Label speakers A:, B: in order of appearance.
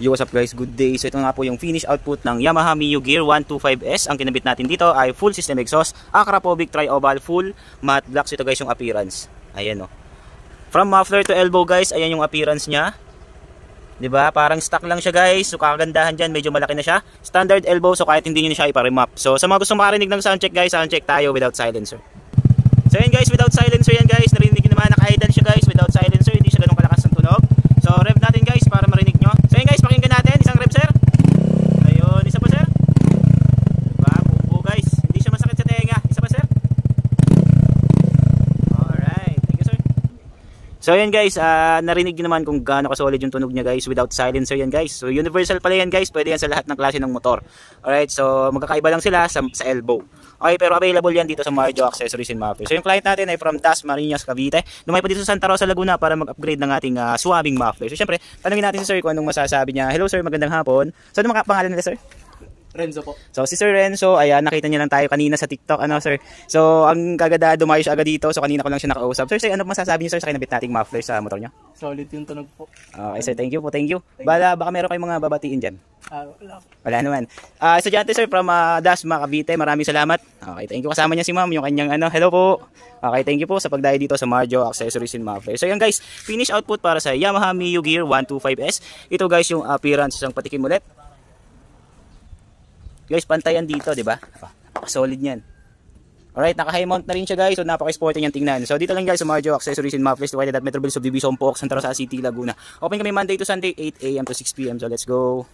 A: Yo, what's up guys, good day. So ito nga po yung finish output ng Yamaha Mio Gear 125S. Ang kinabit natin dito ay full system exhaust, Akrapovic tri-oval, full matte black. So ito guys yung appearance. Ayan o. From muffler to elbow guys, ayan yung appearance niya. 'Di ba? Parang stock lang siya guys. So kagandahan diyan, medyo malaki na siya. Standard elbow, so kahit hindi niyo siya ipa-remap. So sa mga gustong makarinig ng sound check guys, sound check tayo without silencer. So yan guys, without silencer yan guys. Narinig naman, naka-idle siya guys without silencer. Hindi siya ganun kalakas ng tunog. So rev natin guys para marinig nyo. So yan guys, pakinggan natin. Isang rev sir. Ayun, isa pa sir. Diba? Bubo guys. Hindi siya masakit sa tenga. Isa pa sir. Alright, thank you sir. So yan guys, narinig nyo naman kung gaano ka-solid yung tunog niya guys without silencer yan guys. So universal pala yan guys. Pwede yan sa lahat ng klase ng motor. Alright, so magkakaiba lang sila sa elbow. Okay, pero available yan dito sa Marjo Accessories and Mufflers. So yung client natin ay from Dasmariñas, Cavite. Lumay pa dito sa Santa Rosa, Laguna para mag-upgrade ng ating swabbing muffler. So syempre, tanungin natin si sir kung anong masasabi niya. Hello sir, magandang hapon. So ano pangalan nila sir?
B: Renzo po.
A: So si Sir Renzo, ayan, nakita niya lang tayo kanina sa TikTok, ano sir. So ang kaganda, dumayo siya agad dito. So kanina ko lang siya nakausap. Sir, ano masasabi niyo sir sa kinabit nating muffler sa motor niya?
B: Solid yung tunog po.
A: Okay sir, thank you po, thank you. Baka meron kayong mga babatiin dyan. Wala naman. Estudyante sir from Dasma, Cavite, maraming salamat. Okay, thank you. Kasama niya si ma'am, yung kanyang hello po. Okay, thank you po sa pagdayo dito sa Marjo Accessories and Mufflers. So yan guys, finish output para sa Yamaha Mio Gear 125S. Ito guys yung appearance, isang patikim ulit. Guys, pantayan dito, di ba? Solid niyan. Alright, naka-high mount na rin siya guys. So napaka-sporty niyang tingnan. So dito lang guys sa Marjo Accessories and Mufflers located at Metrobel Subdivision Pook, Santa Rosa City, Laguna. Open kami Monday to Sunday, 8 AM to 6 PM. So let's go.